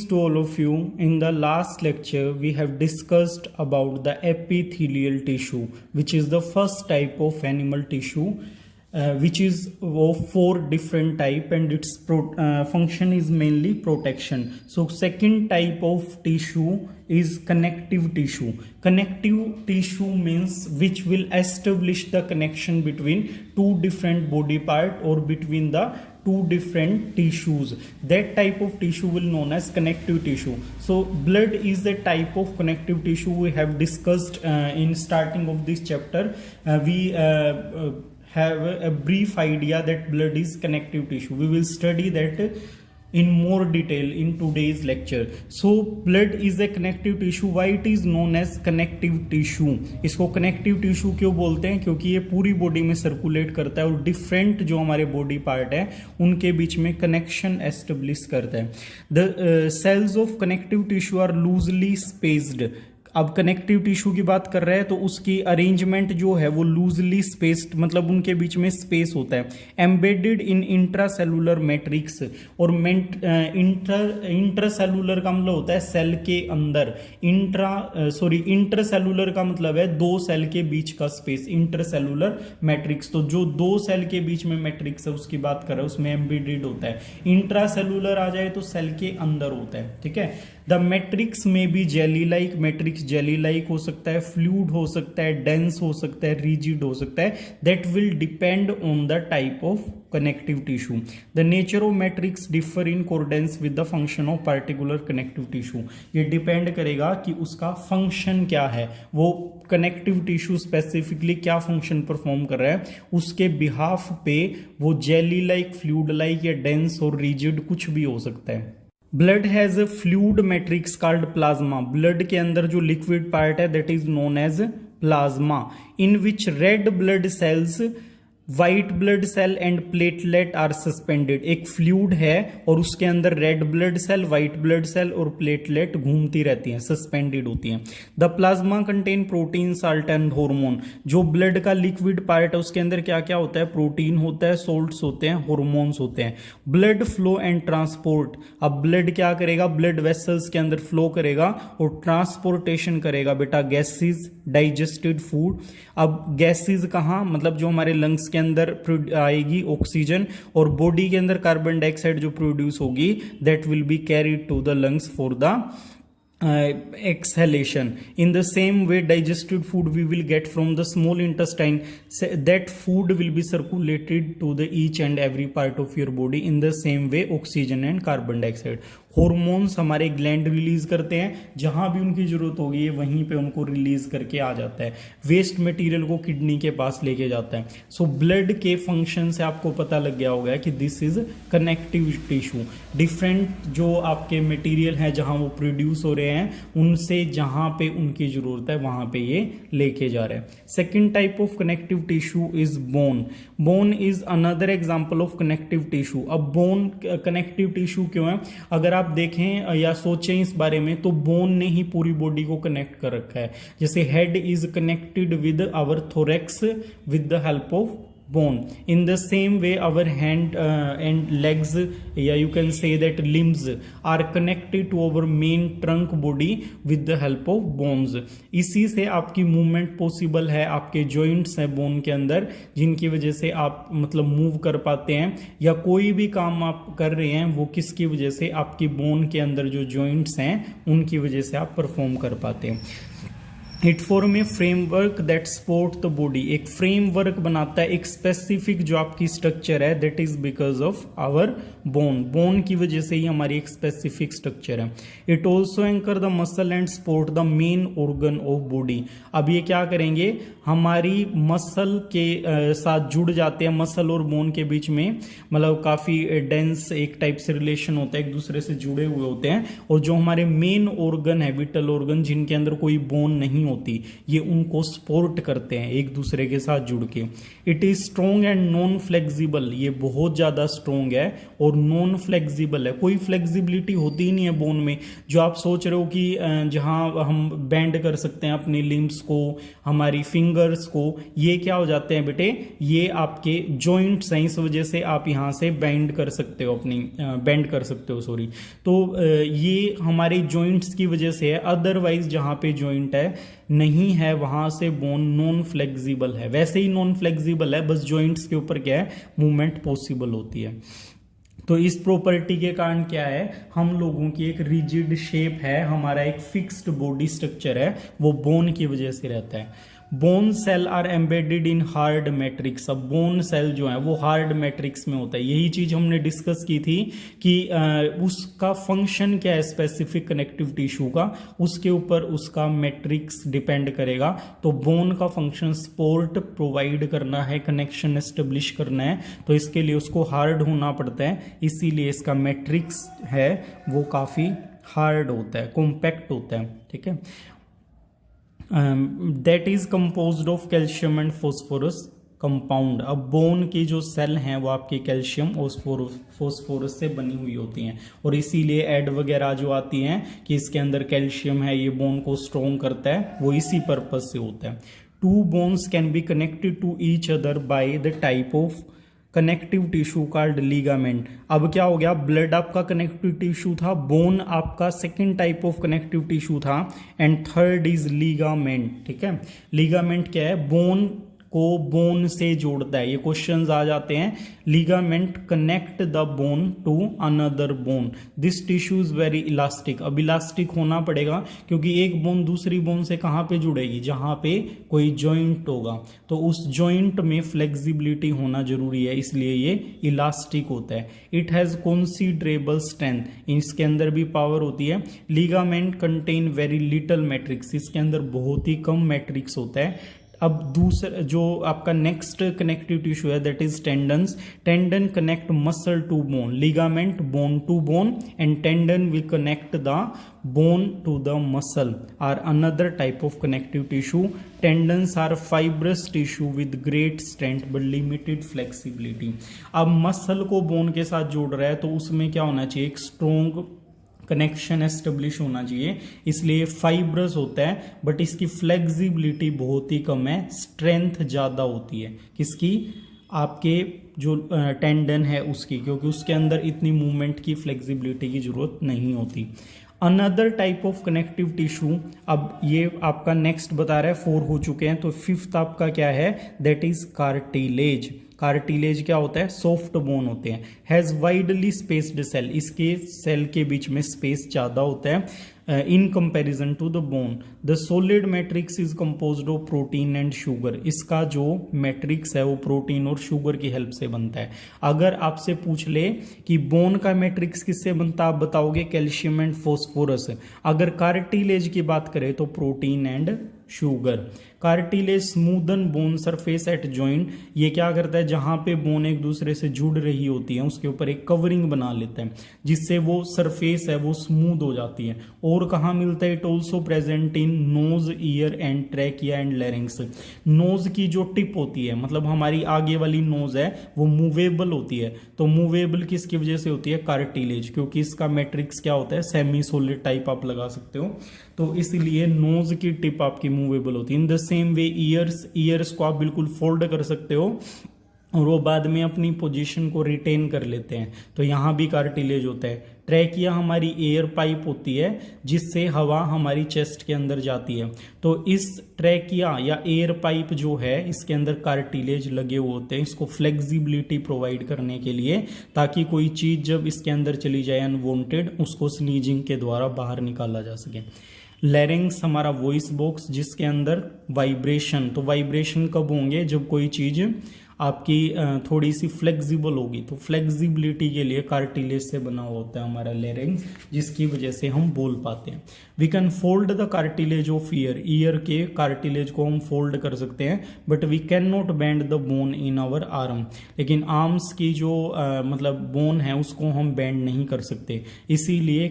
to all of you. In the last lecture, we have discussed about the epithelial tissue, which is the first type of animal tissue, which is of 4 different type, and its function is mainly protection. So second type of tissue is connective tissue. Connective tissue means which will establish the connection between 2 different body part or between the 2 different tissues. That type of tissue will known as connective tissue. So blood is the type of connective tissue we have discussed in starting of this chapter. We have a brief idea that blood is connective tissue. We will study that in more detail in today's lecture. So blood is a connective tissue. Why it is known as connective tissue? इसको connective tissue क्यों बोलते हैं? क्योंकि ये पूरी body में circulate करता है और डिफरेंट जो हमारे बॉडी पार्ट है उनके बीच में कनेक्शन एस्टेब्लिश करता है. The cells of connective tissue are loosely spaced. अब कनेक्टिव टिश्यू की बात कर रहे हैं तो उसकी अरेंजमेंट जो है वो लूजली स्पेस्ड, मतलब उनके बीच में स्पेस होता है. एम्बेडेड इन इंट्रासेलुलर मैट्रिक्स, और इंट्रासेलुलर का मतलब होता है सेल के अंदर. इंटरसेलुलर का मतलब है 2 सेल के बीच का स्पेस. इंटरसेलुलर मैट्रिक्स, तो जो 2 सेल के बीच में मैट्रिक्स है उसकी बात कर रहे हैं, उसमें एम्बेडेड होता है. इंट्रासेलुलर आ जाए तो सेल के अंदर होता है. ठीक है. द मैट्रिक्स में भी jelly like, matrix jelly like हो सकता है, फ्लूइड हो सकता है, डेंस हो सकता है, रिजिड हो सकता है. That will depend on the type of connective tissue. The nature of matrix differ in accordance with the function of particular connective tissue. ये डिपेंड करेगा कि उसका फंक्शन क्या है, वो कनेक्टिव टिश्यू स्पेसिफिकली क्या फंक्शन परफॉर्म कर रहा है, उसके बिहाफ पे वो जेली लाइक, फ्लूइड लाइक या डेंस और रिजिड कुछ भी हो सकता है. Blood has a fluid matrix called plasma. Blood के अंदर जो लिक्विड पार्ट है that is known as plasma, in which red blood cells, white blood cell and platelet are suspended. एक फ्लूइड है और उसके अंदर red blood cell, white blood cell और प्लेटलेट घूमती रहती हैं, सस्पेंडेड होती हैं. The plasma contain protein, salt and hormone. जो ब्लड का लिक्विड पार्ट है उसके अंदर क्या क्या होता है? प्रोटीन होता है, सोल्ट्स होते हैं, हार्मोन्स होते हैं. Blood flow and transport. अब ब्लड क्या करेगा? ब्लड वेसल्स के अंदर फ्लो करेगा और ट्रांसपोर्टेशन करेगा बेटा गैसेज, डाइजेस्टेड फूड. अब गैसेज कहाँ? मतलब जो हमारे लंग्स के अंदर आएगी ऑक्सीजन, और बॉडी के अंदर कार्बन डाइऑक्साइड जो प्रोड्यूस होगी that will be carried to the lungs for the exhalation. In the same way, digested food we will get from the small intestine. That food will be circulated to the each and every part of your body. In the same way, oxygen and carbon dioxide. Hormones हमारे gland release करते हैं, जहां भी उनकी जरूरत होगी है वहीं पे उनको रिलीज करके आ जाता है. वेस्ट मटेरियल को किडनी के पास लेके जाता है. सो ब्लड के फंक्शन से आपको पता लग गया होगा कि this is connective tissue. Different जो आपके मटेरियल है जहां वो प्रोड्यूस हो रहे हैं उनसे जहां पे उनकी जरूरत है वहां पे ये लेके जा रहे हैं. Second type of connective tissue is bone. Bone is another example of connective tissue. अब बोन कनेक्टिव टिश्यू क्यों है? अगर आप देखें या सोचें इस बारे में तो बोन ने ही पूरी बॉडी को कनेक्ट कर रखा है. जैसे head is connected with our thorax with the help of bone. In the same way, our hand and legs, yeah, you can say that limbs are connected to our main trunk body with the help of bones. इसी से आपकी movement possible है. आपके joints हैं bone के अंदर जिनकी वजह से आप मतलब मूव कर पाते हैं, या कोई भी काम आप कर रहे हैं वो किसकी वजह से? आपकी बोन के अंदर जो जॉइंट्स हैं उनकी वजह से आप परफॉर्म कर पाते हैं. It form a framework that support the body. एक फ्रेमवर्क बनाता है, एक स्पेसिफिक जो आपकी स्ट्रक्चर है, that is because of our bone. Bone की वजह से ही हमारी एक स्पेसिफिक स्ट्रक्चर है. It also anchor the muscle and support the main organ of body. अब ये क्या करेंगे? हमारी मसल के साथ जुड़ जाते हैं. मसल और बोन के बीच में मतलब काफी डेंस एक टाइप से रिलेशन होता है, एक दूसरे से जुड़े हुए होते हैं. और जो हमारे मेन ऑर्गन है, विटल ऑर्गन, जिनके अंदर कोई बोन नहीं होती, ये उनको सपोर्ट करते हैं एक दूसरे के साथ जुड़ के। It is strong and non flexible, ये बहुत ज़्यादा स्ट्रोंग है और नॉन फ्लेक्सिबल है, कोई फ्लेक्सिबिलिटी होती ही नहीं है बोन में। जो आप सोच रहे हो कि जहाँ हम बेंड कर सकते हैं अपनी लिम्स को, हमारी फिंगर्स को, ये क्या हो जाते हैं बेटे, ये आपके जॉइंट्स हैं, इस वजह से आप यहाँ से बेंड कर सकते हो, अपनी बेंड कर सकते हो, सॉरी। तो ये हमारे जॉइंट्स की वजह से है, अदरवाइज जहाँ पे जॉइंट है नहीं है वहां से बोन नॉन फ्लेक्सिबल है, वैसे ही नॉन फ्लेक्सिबल है, बस जॉइंट्स के ऊपर क्या है, मूवमेंट पॉसिबल होती है। तो इस प्रॉपर्टी के कारण क्या है, हम लोगों की एक रिजिड शेप है, हमारा एक फिक्स्ड बॉडी स्ट्रक्चर है, वो बोन की वजह से रहता है। Bone cell are embedded in hard matrix, अब बोन सेल जो है वो हार्ड मैट्रिक्स में होता है। यही चीज हमने डिस्कस की थी कि उसका फंक्शन क्या है स्पेसिफिक कनेक्टिव टिश्यू का, उसके ऊपर उसका मैट्रिक्स डिपेंड करेगा। तो बोन का फंक्शन सपोर्ट प्रोवाइड करना है, कनेक्शन एस्टेब्लिश करना है, तो इसके लिए उसको हार्ड होना पड़ता है, इसीलिए इसका मैट्रिक्स है वो काफी हार्ड होता है, कॉम्पैक्ट होता है, ठीक है। That is composed of calcium and phosphorus compound. अब बोन की जो सेल हैं वो आपकी कैल्शियम और फॉस्फोरस से बनी हुई होती हैं, और इसीलिए एड वगैरह जो आती हैं कि इसके अंदर कैल्शियम है, ये बोन को स्ट्रॉन्ग करता है, वो इसी पर्पज से होता है। Two bones can be connected to each other by the type of connective tissue called ligament. अब क्या हो गया, ब्लड आपका कनेक्टिव टिश्यू था, बोन आपका second type of connective tissue था, एंड थर्ड इज लिगामेंट, ठीक है। लिगामेंट क्या है, बोन को बोन से जोड़ता है, ये क्वेश्चंस आ जाते हैं। Ligament connect the bone to another bone, this tissue is very elastic. अब इलास्टिक होना पड़ेगा क्योंकि एक बोन दूसरी बोन से कहाँ पे जुड़ेगी, जहां पे कोई जॉइंट होगा, तो उस जॉइंट में फ्लेक्सिबिलिटी होना जरूरी है, इसलिए ये इलास्टिक होता है। इट हैज कंसीडरेबल स्ट्रेंथ, इसके अंदर भी पावर होती है। Ligament contain very little matrix, इसके अंदर बहुत ही कम मैट्रिक्स होता है। अब दूसरा जो आपका नेक्स्ट कनेक्टिव टिश्यू है that is tendons. Tendon connect muscle to bone, ligament bone to bone, and tendon will connect the bone to the muscle are another type of connective tissue. Tendons are fibrous tissue with great strength but limited flexibility. अब muscle को bone के साथ जोड़ रहा है तो उसमें क्या होना चाहिए, एक स्ट्रोंग कनेक्शन एस्टेब्लिश होना चाहिए, इसलिए फाइब्रस होता है, बट इसकी फ्लेक्सिबिलिटी बहुत ही कम है, स्ट्रेंथ ज़्यादा होती है किसकी, आपके जो टेंडन है उसकी, क्योंकि उसके अंदर इतनी मूवमेंट की फ्लेक्सिबिलिटी की जरूरत नहीं होती। Another type of connective tissue, अब ये आपका नेक्स्ट बता रहा है, 4 हो चुके हैं, तो 5th आपका क्या है, दैट इज कार्टिलेज। कार्टिलेज क्या होता है, सॉफ्ट बोन होते हैं। हैज वाइडली स्पेस्ड सेल, इसके सेल के बीच में स्पेस ज़्यादा होता है in comparison to the bone. The solid matrix is composed of protein and sugar, इसका जो मैट्रिक्स है वो प्रोटीन और शुगर की हेल्प से बनता है। अगर आपसे पूछ ले कि बोन का मैट्रिक्स किससे बनता है, आप बताओगे कैल्शियम एंड फॉस्फोरस। अगर कार्टिलेज की बात करें तो protein and sugar. Cartilage smoothen bone surface at joint, ये क्या करता है, जहां पे बोन एक दूसरे से जुड़ रही होती है उसके ऊपर एक कवरिंग बना लेता है, जिससे वो सरफेस है वो स्मूथ हो जाती है। और कहाँ मिलता है, it also present in nose, ear and trachea and larynx. Nose की जो टिप होती है, मतलब हमारी आगे वाली नोज है, वो मूवेबल होती है, तो मूवेबल किसकी वजह से होती है, कार्टिलेज, क्योंकि इसका मैट्रिक्स क्या होता है, सेमी सॉलिड टाइप आप लगा सकते हो, तो इसलिए नोज की टिप आपकी मूवेबल होती है। In the same way years को आप बिल्कुल फोल्ड कर सकते हो और वो बाद में अपनी पोजीशन को रिटेन कर लेते हैं, तो यहाँ भी कार्टिलेज होता है। ट्रैकिया हमारी एयर पाइप होती है जिससे हवा हमारी चेस्ट के अंदर जाती है, तो इस ट्रैकिया या एयर पाइप जो है इसके अंदर कार्टिलेज लगे हुए होते हैं, इसको फ्लेक्सिबिलिटी प्रोवाइड करने के लिए, ताकि कोई चीज जब इसके अंदर चली जाए अनवांटेड, उसको स्नीजिंग के द्वारा बाहर निकाला जा सके। लैरिंग्स हमारा वॉइस बॉक्स जिसके अंदर वाइब्रेशन, तो वाइब्रेशन कब होंगे, जब कोई चीज आपकी थोड़ी सी फ्लेक्सिबल होगी, तो फ्लेक्सिबिलिटी के लिए कार्टिलेज से बना हुआ होता है हमारा लेरिंग्स, जिसकी वजह से हम बोल पाते हैं। We can fold the cartilage of ear के कार्टिलेज को हम फोल्ड कर सकते हैं, but we can not bend the bone in our arm, लेकिन आर्म्स की जो मतलब बोन है उसको हम बेंड नहीं कर सकते। इसीलिए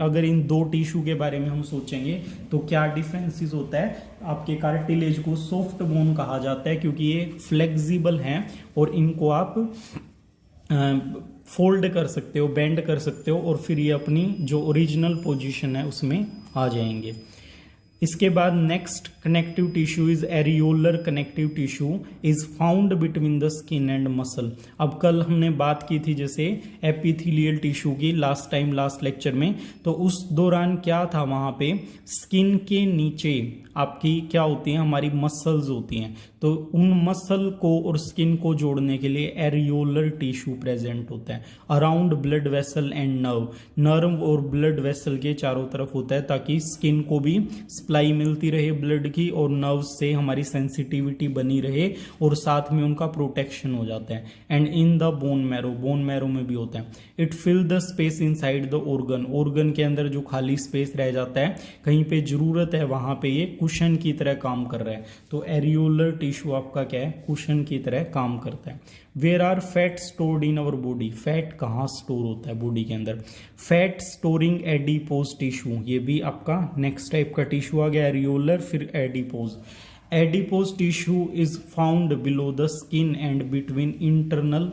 अगर इन दो टिश्यू के बारे में हम सोचेंगे तो क्या डिफरेंसेस होता है, आपके कार्टिलेज को सॉफ्ट बोन कहा जाता है क्योंकि ये फ्लेक्सिबल हैं और इनको आप फोल्ड कर सकते हो, बेंड कर सकते हो और फिर ये अपनी जो ओरिजिनल पोजीशन है उसमें आ जाएंगे। इसके बाद next connective tissue is areolar connective tissue is found between the skin and muscle. अब कल हमने बात की थी जैसे एपिथेलियल टिश्यू की लास्ट लेक्चर में, तो उस दौरान क्या था, वहां पे स्किन के नीचे आपकी क्या होती हैं, हमारी मसल्स होती हैं, तो उन मसल को और स्किन को जोड़ने के लिए एरियोलर टिश्यू प्रेजेंट होता है around blood vessel and nerve और ब्लड वेसल के चारों तरफ होता है, ताकि स्किन को भी सप्लाई मिलती रहे ब्लड की और नर्व से हमारी सेंसिटिविटी बनी रहे और साथ में उनका प्रोटेक्शन हो जाता है। And in the bone marrow में भी होता है। It fill the space inside the organ के अंदर जो खाली स्पेस रह जाता है, कहीं पे जरूरत है वहां पे ये कुशन की तरह काम कर रहा है। तो एरियोलर टिश्यू आपका क्या है, कुशन की तरह काम करता है। Where are fat stored in our body, fat कहाँ स्टोर होता है बॉडी के अंदर, फैट स्टोरिंग एडिपोज टिश्यू, ये भी आपका नेक्स्ट टाइप का टिश्यू आ गया, एरियोलर फिर adipose. Adipose tissue is found below the skin and between internal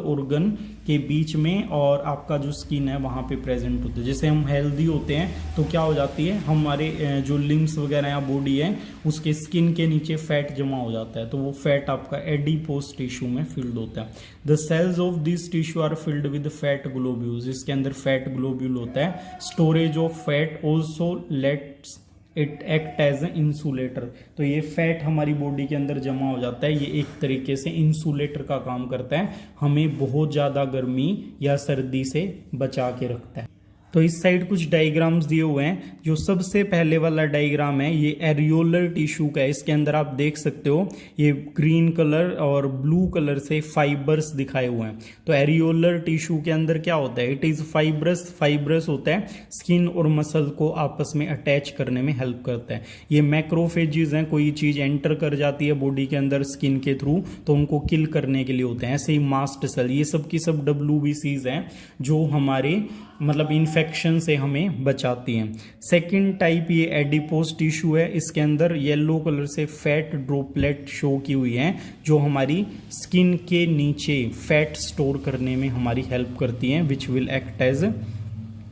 organ के बीच में और आपका जो स्किन है वहां पे प्रेजेंट होते हैं। जैसे हम हेल्दी होते हैं तो क्या हो जाती है, हमारे जो लिम्स वगैरह या बॉडी है उसके स्किन के नीचे फैट जमा हो जाता है, तो वो फैट आपका एडिपोज टिश्यू में फिल्ड होता है। The cells of this tissue are filled with fat globules, इसके अंदर फैट ग्लोब्यूल होता है। Storage of fat also lets it act as a insulator, तो ये फैट हमारी बॉडी के अंदर जमा हो जाता है, ये एक तरीके से इंसुलेटर का काम करता है, हमें बहुत ज़्यादा गर्मी या सर्दी से बचा के रखता है। तो इस साइड कुछ डायग्राम्स दिए हुए हैं। जो सबसे पहले वाला डायग्राम है ये एरियोलर टिश्यू का है, इसके अंदर आप देख सकते हो ये ग्रीन कलर और ब्लू कलर से फाइबर्स दिखाए हुए हैं। तो एरियोलर टिश्यू के अंदर क्या होता है, इट इज फाइब्रस होता है, स्किन और मसल को आपस में अटैच करने में हेल्प करता है। ये मैक्रोफेजेस हैं, कोई चीज एंटर कर जाती है बॉडी के अंदर स्किन के थ्रू तो उनको किल करने के लिए होते हैं। ऐसे ही मास्ट सेल, ये सब की सब WBCs हैं जो हमारे मतलब इन्फेक्शन से हमें बचाती हैं। सेकंड टाइप ये एडिपोज टिश्यू है, इसके अंदर येलो कलर से फैट ड्रॉपलेट शो की हुई हैं जो हमारी स्किन के नीचे फैट स्टोर करने में हमारी हेल्प करती हैं, which will act as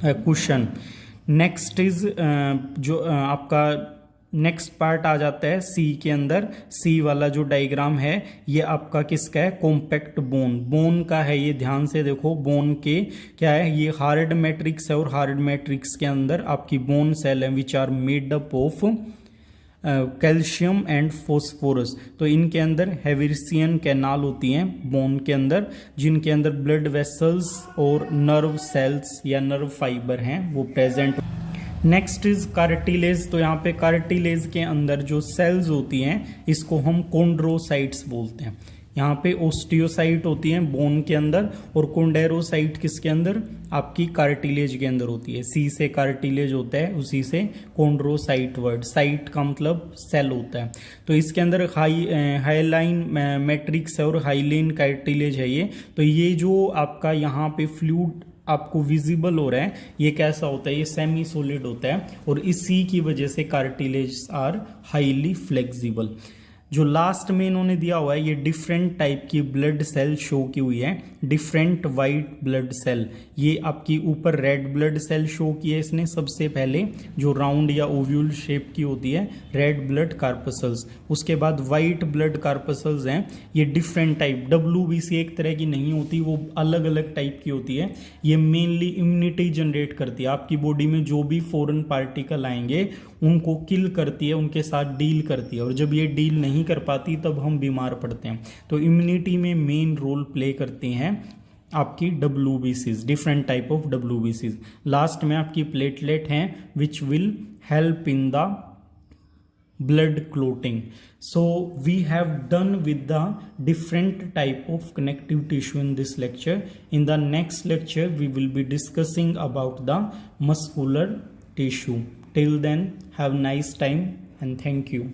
cushion. Next is जो आपका नेक्स्ट पार्ट आ जाता है सी के अंदर। सी वाला जो डायग्राम है ये आपका किसका है, कॉम्पैक्ट बोन का है। ये ध्यान से देखो, बोन के क्या है, ये हार्ड मैट्रिक्स है और हार्ड मैट्रिक्स के अंदर आपकी बोन सेल है which are made up of calcium and phosphorus. तो इनके अंदर हेविसियन कैनाल होती हैं बोन के अंदर, जिनके अंदर ब्लड वेसल्स और नर्व सेल्स या नर्व फाइबर हैं वो प्रेजेंट। Next is cartilage. तो यहाँ पे कार्टिलेज के अंदर जो सेल्स होती हैं इसको हम कॉन्ड्रोसाइट्स बोलते हैं। यहाँ पे ओस्टियोसाइट होती है बोन के अंदर और कोंडेरोसाइट किसके अंदर, आपकी कार्टिलेज के अंदर होती है। सी से कार्टिलेज होता है, उसी से कोंड्रोसाइट वर्ड, साइट का मतलब सेल होता है। तो इसके अंदर हाइलाइन मैट्रिक्स है और हाइलेन कार्टिलेज है ये। तो ये जो आपका यहाँ पे फ्लूइड आपको विजिबल हो रहा है ये कैसा होता है, ये सेमी सॉलिड होता है और इसी की वजह से कार्टिलेज आर हाईली फ्लेक्सिबल। जो लास्ट में इन्होंने दिया हुआ है ये डिफरेंट टाइप की ब्लड सेल शो की हुई है, डिफरेंट वाइट ब्लड सेल। ये आपकी ऊपर रेड ब्लड सेल शो की है इसने सबसे पहले, जो राउंड या ओव्यूल शेप की होती है, रेड ब्लड कार्पसल्स। उसके बाद वाइट ब्लड कार्पसल्स हैं, ये डिफरेंट टाइप, WBC एक तरह की नहीं होती, वो अलग अलग टाइप की होती है। ये मेनली इम्यूनिटी जनरेट करती है, आपकी बॉडी में जो भी फॉरेन पार्टिकल आएंगे उनको किल करती है, उनके साथ डील करती है, और जब ये डील नहीं कर पाती तब हम बीमार पड़ते हैं। तो इम्यूनिटी में मेन रोल प्ले करती हैं आपकी WBCs, different type of WBCs। Last में आपकी प्लेटलेट हैं which will help in the blood clotting. So we have done with the different type of connective tissue in this lecture. In the next lecture we will be discussing about the muscular tissue. Till then, have nice time and thank you.